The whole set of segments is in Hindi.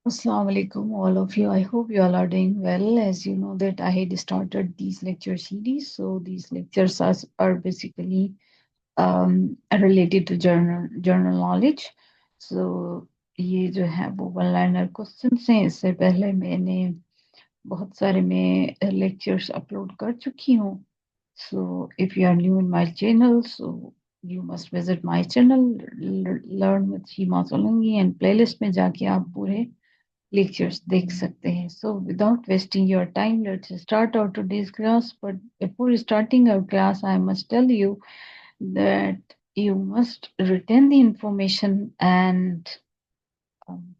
Assalamu alaikum, all of you. I hope you all are doing well. As you know that I had started these lecture series. So these lectures are basically related to journal knowledge. So ये जो है वो वन लाइनर क्वेश्चंस हैं। इससे पहले मैंने बहुत सारे मैं लेक्चर्स अपलोड कर चुकी हूँ. So if you are new in my channel, so you must visit my channel, learn with Shima Solangi and playlist में जाके आप पूरे lectures देख सकते हैं. So without wasting your time, let's start our today's class. But before starting our class, I must tell you that you must retain the information and um,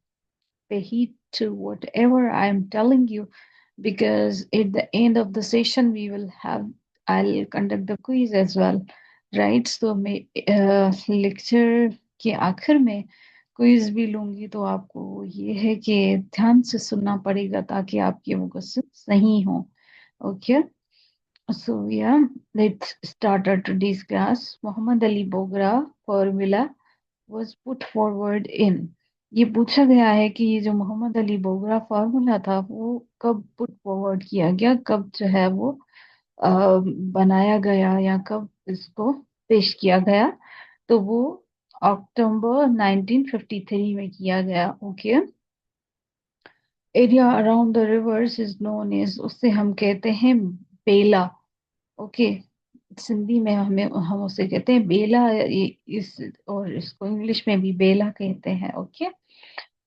pay heed to whatever I am telling you, because at the end of the session we will have, I'll conduct the quiz as well, right? So मैं लेक्चर के आखिर में क्विज भी लूंगी, तो आपको ये है कि ध्यान से सुनना पड़ेगा ताकि आपके वो क्वेश्चन सही हो. Okay. So yeah, let's start our today's class. Muhammad Ali Bogra formula was put forward in. ये पूछा गया है कि ये जो मोहम्मद अली बोगरा फार्मूला था वो कब पुट फॉरवर्ड किया गया, कब जो है वो अ, बनाया गया या कब इसको पेश किया गया. तो वो अक्टूबर 1953 में किया गया. Okay. Area around the rivers is known as, उससे हम कहते हैं बेला. ओके. सिंधी में हम उसे कहते हैं बेला. इस और इसको इंग्लिश में भी बेला कहते हैं. ओके.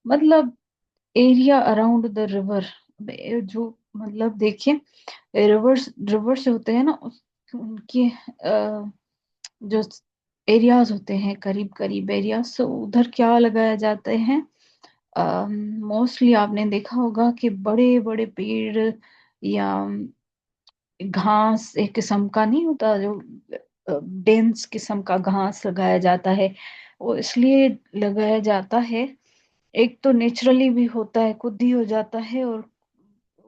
मतलब एरिया अराउंड द रिवर, जो मतलब देखिए रिवर्स रिवर्स होते हैं ना उनके जो एरियाज होते हैं करीब करीब एरियाज, तो उधर क्या लगाया जाते हैं. मोस्टली आपने देखा होगा कि बड़े बड़े पेड़ या घास एक किस्म का नहीं होता जो डेंस किस्म का घास लगाया जाता है. वो इसलिए लगाया जाता है, एक तो नेचुरली भी होता है, खुद ही हो जाता है, और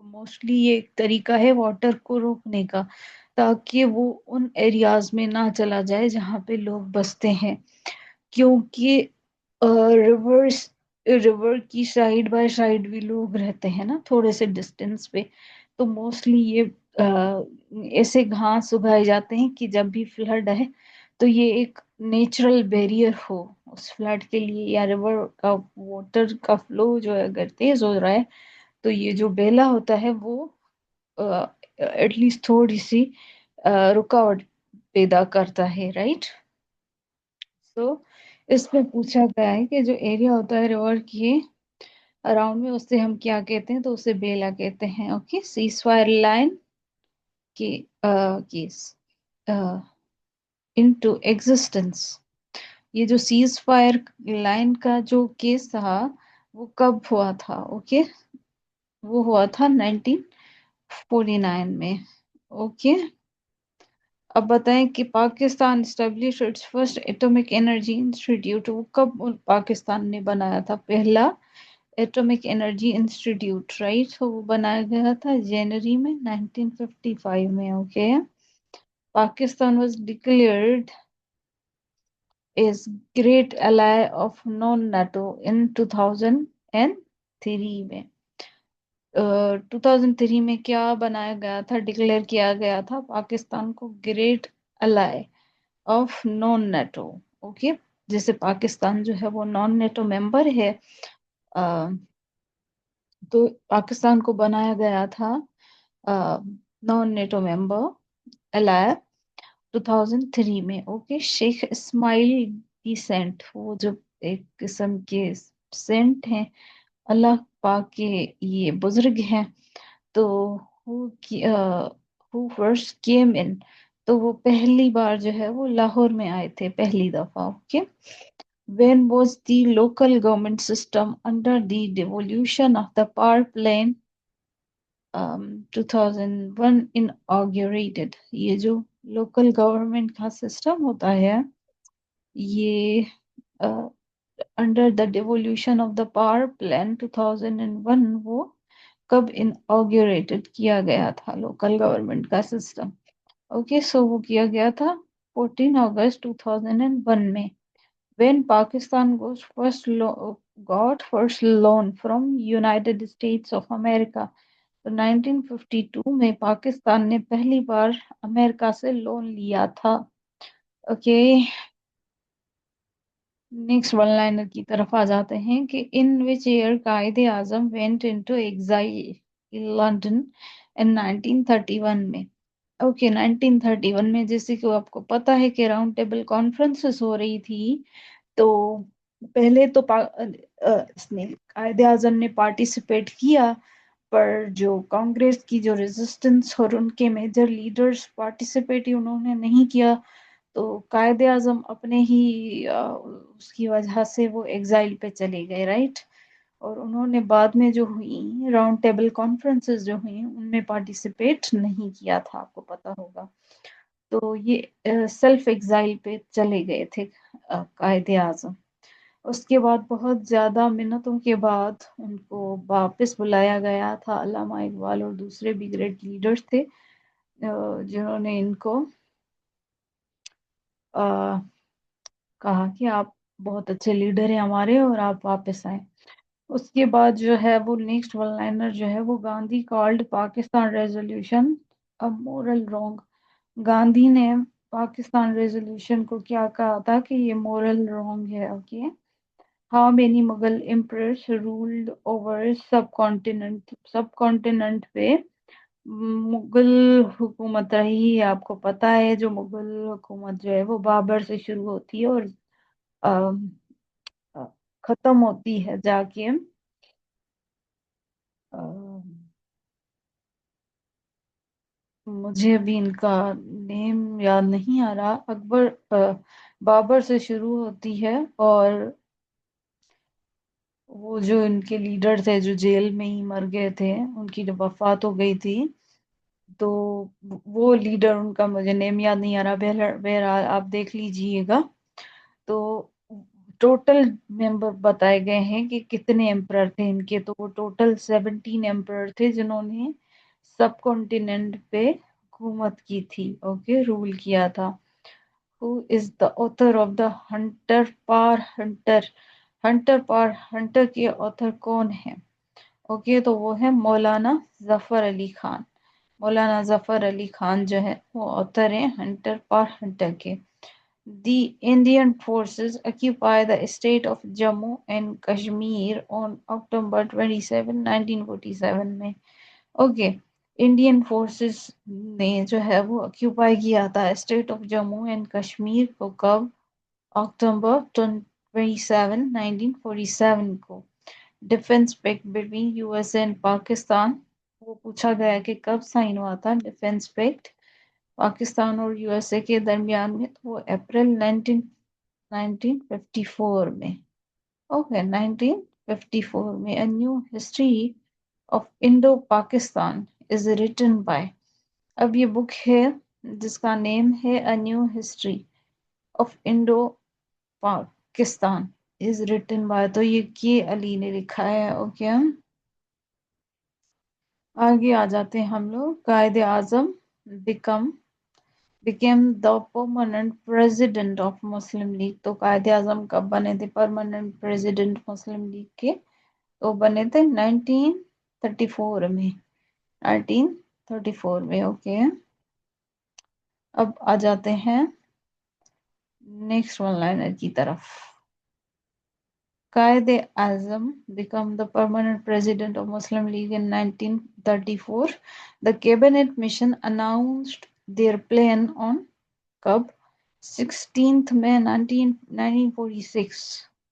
मोस्टली ये एक तरीका है वाटर को रोकने का, ताकि वो उन एरियाज में ना चला जाए जहाँ पे लोग बसते हैं. क्योंकि रिवर्स रिवर की साइड बाय साइड भी लोग रहते हैं ना थोड़े से डिस्टेंस पे. तो मोस्टली ये ऐसे घास उगाए जाते हैं कि जब भी फ्लड है तो ये एक नेचुरल बैरियर हो उस फ्लड के लिए, या रिवर का वाटर का फ्लो जो है अगर तेज हो रहा है तो ये जो बेला होता है वो एटलीस्ट थोड़ी सी रुकावट पैदा करता है, राइट. तो इसमें पूछा गया है कि जो एरिया होता है रिवर के अराउंड में उससे हम क्या कहते हैं, तो उसे बेला कहते हैं. ओके. सीज फायर लाइन की केस इनटू एग्जिस्टेंस. ये जो सीज फायर लाइन का जो केस था वो कब हुआ था. ओके. वो हुआ था 1949 में. ओके. अब बताएं कि Pakistan establish it's first atomic energy institute, वो कब पाकिस्तान ने बनाया था पहला एटॉमिक एनर्जी इंस्टीट्यूट, राइट. तो वो बनाया गया था जनवरी में 1955 में. Okay. Pakistan was declared as great ally of non NATO in 2003 में. 2003 में क्या बनाया गया था, डिक्लेयर किया गया था पाकिस्तान को great ally of non NATO. Okay. जैसे पाकिस्तान जो है वो नॉन नेटो मेंबर है, अ, तो पाकिस्तान को बनाया गया था नॉन नेटो मेंबर अलाय 2003 में. ओके. शेख इस्माइल की सेंट, वो जो एक किस्म के सेंट हैं, अल्लाह पाक के ये बुजुर्ग हैं. तो हु फर्स्ट केम इन, तो वो पहली बार जो है वो लाहौर में आए थे पहली दफा. Okay. When was the local government system under the devolution of the power plan 2001 inaugurated. ये जो लोकल गवर्नमेंट का सिस्टम होता है ये under the devolution of the power plan 2001 वो कब इनऑग्यूरेटेड किया गया था लोकल गवर्नमेंट का सिस्टम. ओके. सो वो किया गया था 14 अगस्त 2001 में. When Pakistan got first loan from United States of America, तो 1952 में पाकिस्तान ने पहली बार अमेरिका से लोन लिया था। ओके, नेक्स्ट वन लाइनर की तरफ आ जाते हैं कि इन which year Quaid-e Azam went into exile London in 1931 में। ओके, 1931 में, जैसे कि आपको पता है कि राउंड टेबल कॉन्फ्रेंसेस हो रही थी, तो पहले तो इसने कायदे आजम ने पार्टिसिपेट किया, पर जो कांग्रेस की जो रेजिस्टेंस और उनके मेजर लीडर्स पार्टिसिपेट उन्होंने नहीं किया, तो कायदे आजम अपने ही उसकी वजह से वो एग्जाइल पे चले गए, राइट। और उन्होंने बाद में जो हुई राउंड टेबल कॉन्फ्रेंसेस जो हुई उनमें पार्टिसिपेट नहीं किया था, आपको पता होगा। तो ये सेल्फ एग्जाइल पे चले गए थे कायदे आजम। उसके बाद बहुत ज्यादा मिन्नतों के बाद उनको वापस बुलाया गया था। अल्लामा इकबाल और दूसरे भी ग्रेट लीडर्स थे जिन्होंने इनको अ, कहा कि आप बहुत अच्छे लीडर हैं हमारे और आप वापस आए। उसके बाद जो है वो नेक्स्ट वन लाइनर जो है वो Gandhi called Pakistan resolution a moral wrong. Gandhi ने पाकिस्तान रेजोल्यूशन को क्या कहा था कि ये मोरल रॉन्ग है। Okay, how many Mughal emperors ruled over सब कॉन्टिनेंट, सब कॉन्टिनेंट पे मुगल हुकूमत रही है। आपको पता है जो मुगल हुकूमत जो है वो बाबर से शुरू होती है और अ, अ, खत्म होती है जाके अ, मुझे अभी इनका नेम याद नहीं आ रहा। अकबर बाबर से शुरू होती है और वो जो इनके लीडर थे जो जेल में ही मर गए थे, उनकी जब वफात हो गई थी, तो वो लीडर उनका मुझे नेम याद नहीं आ रहा। बहरहाल आप देख लीजिएगा। तो टोटल मेंबर बताए गए हैं कि कितने एम्परर थे इनके, तो वो टोटल 17 एम्परर थे जिन्होंने सब कॉन्टिनेंट पे हुकूमत की थी। ओके, रूल किया था। Who is the author of the hunter पार हंटर, हंटर पार हंटर के ऑथर कौन है? ओके, तो वो है मौलाना जफर अली खान। मौलाना जफर अली खान जो है वो ऑथर हैं हंटर पार हंटर के। The Indian forces occupy the state of Jammu and Kashmir on October 27, 1947 में। ओके, इंडियन फोर्सेस ने जो है वो ऑक्यूपाई किया था state of Jammu and Kashmir को कब? October 27, 1947 को। Defence pact between USA and Pakistan, वो पूछा गया कि कब साइन हुआ था डिफेंस पैक्ट पाकिस्तान और यूएसए के दरमियान में, तो वो अप्रैल 1954 में। ओके, 1954 में। A new history of Indo Pakistan is written by, अब ये बुक है जिसका नेम है a new history of Indo Pakistan is written by, तो ये के अली ने लिखा है। ओके, आगे आ जाते हैं हम लोग। Quaid-e Azam become became the permanent president of Muslim League, तो कायदे आजम कब बने थे परमानेंट प्रेसिडेंट मुस्लिम लीग के? तो बने थे 1934 में, 1934 में। ओके, अब आ जाते हैं नेक्स्ट वन लाइनर की तरफ। कायदे आजम become the permanent president of Muslim League in 1934. The cabinet mission announced their plan on कब? 16th में 1946,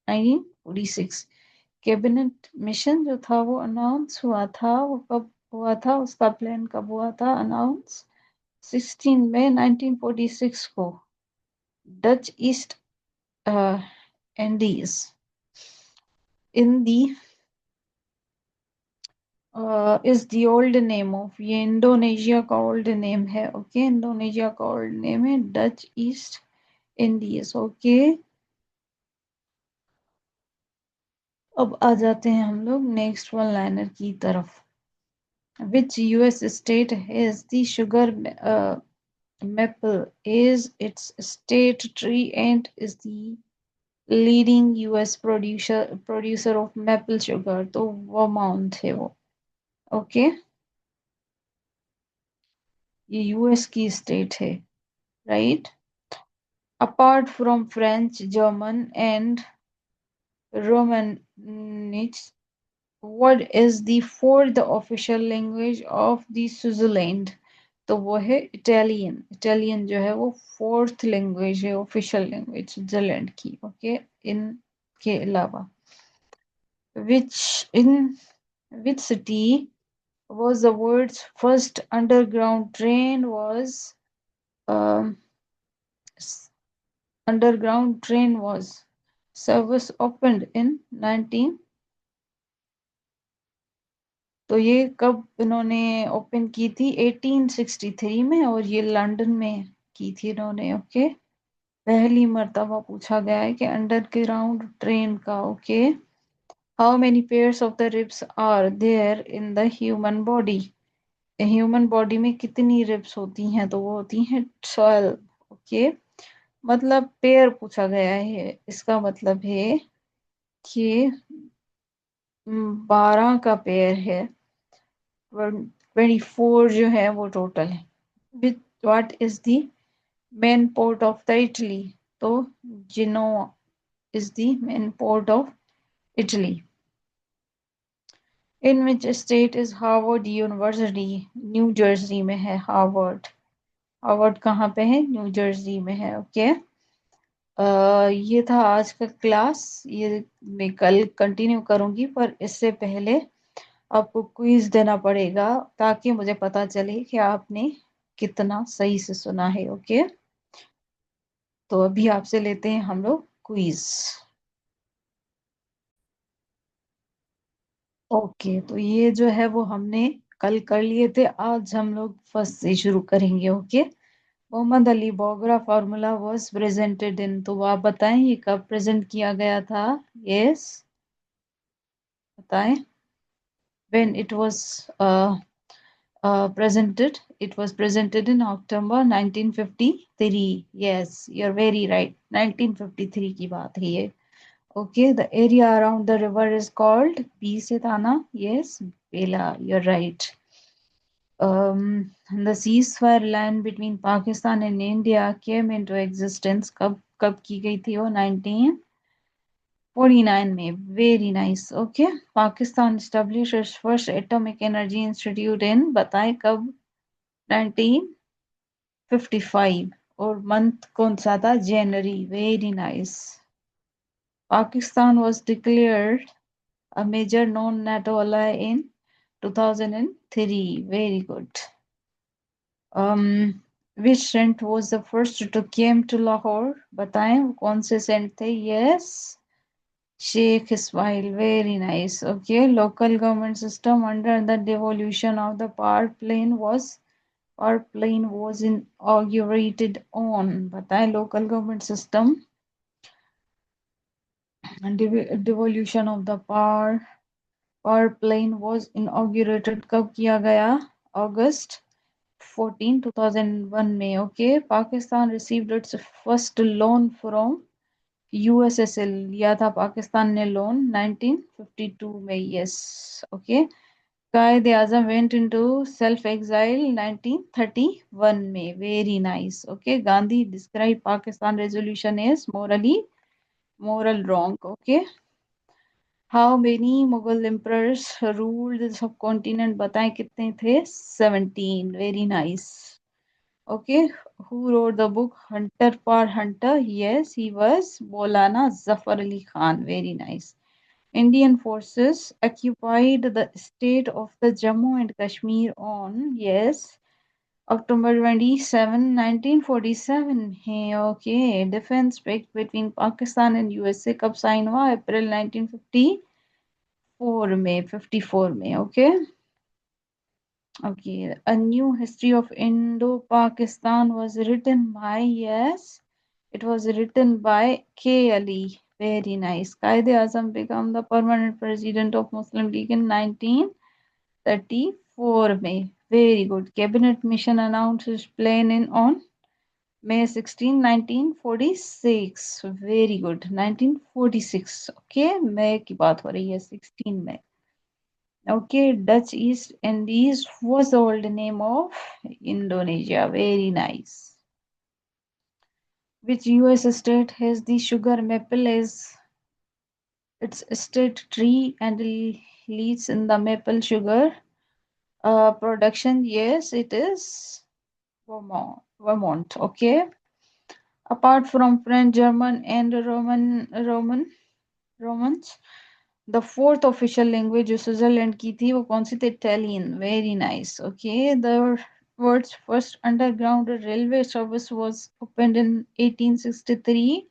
1946 कैबिनेट मिशन जो था वो अनाउंस हुआ था। वो कब हुआ था, उसका प्लान कब हुआ था अनाउंस? 16 में 1946 को। Dutch east Indies in the is the old name of, ये इंडोनेशिया का ओल्ड नेम है। ओके, इंडोनेशिया का ओल्ड नेम है डच ईस्ट इंडीज। ओके, अब आ जाते हैं हम लोग नेक्स्ट वन लाइनर की तरफ। Which US state has the sugar maple is its state tree and is the leading US producer of maple sugar, तो वर्मोंट है वो। ओके, ये यूएस की स्टेट है, right. Apart from French, German and Romansh, what is the fourth official language of the Switzerland? तो वो है इटालियन। इटालियन जो है वो फोर्थ लैंग्वेज है, ऑफिशियल लैंग्वेज स्विट्जरलैंड की। ओके, इनके अलावा in which city was the world's first underground train um, underground train was service opened in 19। तो ये कब इन्होंने ओपन की थी? 1863 में, और ये लंदन में की थी इन्होंने। ओके, पहली मर्तबा पूछा गया है कि अंडरग्राउंड ट्रेन का। Okay, how many pairs of the ribs are there in the human body? Human body में कितनी रिब्स होती हैं? तो वो होती हैं 12। ओके, मतलब पेयर पूछा गया है, इसका मतलब है कि 12 का पेयर है, 24 जो है वो टोटल है। With what is the main port of the Italy? तो Genoa is the main port of Italy. In which state is Harvard University? New Jersey में है हार्वर्ड। हार्वर्ड कहाँ पे है? न्यू जर्सी में है। ओके, ये था आज का क्लास। ये मैं कल कंटिन्यू करूंगी, पर इससे पहले आपको क्विज देना पड़ेगा, ताकि मुझे पता चले कि आपने कितना सही से सुना है। ओके, तो अभी आपसे लेते हैं हम लोग क्विज। ओके, तो ये जो है वो हमने कल कर लिए थे, आज हम लोग फर्स्ट से शुरू करेंगे। Okay, Mohammad Ali Bogra formula was presented in, तो आप बताएं ये कब प्रेजेंट किया गया था? यस, बताएं। When it was presented, it was presented in October 1953। Yes, you're very right, 1953 की बात है ये। Okay, the area around the river is called, B से था ना? Yes, Bela, you're right. The ceasefire line between Pakistan and India came into existence, कब की गई थी वो? 1949 में। Very nice. Okay, Pakistan established its first atomic energy institute in, बताए कब? 1955। और मंथ कौन सा था? जनवरी। Very nice. Pakistan was declared a major non-NATO ally in 2003। Very good. Which saint was the first to came to Lahore? बताएं कौन से सेंट थे? Yes, Sheikh Ismail. Very nice. Okay, local government system under the devolution of the power plane was inaugurated on, बताएं local government system and devolution of the power plane was inaugurated कब किया गया? August 14, 2001 में। Okay, Pakistan received its first loan from यूएसएसएल। लिया था पाकिस्तान ने लोन 1952 में। Yes, okay. Quaid Azam went into self exile 1931 में। Very nice. Okay, Gandhi describe Pakistan resolution as moral wrong. Okay, how many Mughal emperors ruled the subcontinent? बताएं कितने थे? 17। Very nice. Okay, who wrote the book Hunter for Hunter? Yes, he was Maulana Zafar Ali Khan. Very nice. Indian forces occupied the state of the Jammu and Kashmir on, yes, October 27, 1947. Hey, okay. Defense pact between Pakistan and USA कब साइन हुआ? अप्रैल 1954 में, 54 में। Okay. Okay, A New History of Indo-Pakistan was written by, yes, it was written by K. Ali. Very nice. Qaid Azam became the permanent president of Muslim League in 1934 में. Very good. Cabinet mission announced its plan in on May 16, 1946. Very good. 1946. Okay, May की बात हो रही है 16 में. Okay, Dutch East Indies was the old name of Indonesia. Very nice. Which US state has the sugar maple as its state tree and leads in the maple sugar production? Yes, it is Vermont. Vermont. Okay. Apart from French, German, and Romans, the fourth official language जो स्विट्जरलैंड की थी वो कौन सी थी? Italian. Very nice. Okay, the world's first underground railway service was opened in 1863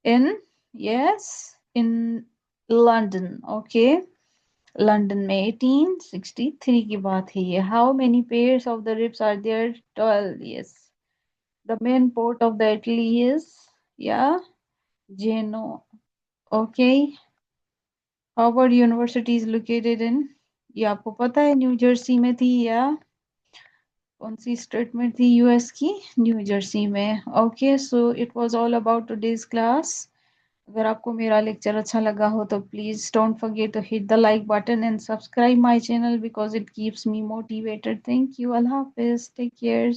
in, yes, in London. Okay, London में 1863 की बात है ये. How many pairs of the ribs are there? 12. Yes. The main port of the Italy is, yeah, Genoa. Okay. Harvard University is located in, ये आपको पता है, न्यू जर्सी में थी या कौन सी स्टेट में थी यूएस की? न्यू जर्सी में. Okay, so it was all about today's class. अगर आपको मेरा लेक्चर अच्छा लगा हो तो please don't forget to hit the like button and subscribe my channel because it keeps me motivated. Thank you. अल्लाह हाफिज. Take care.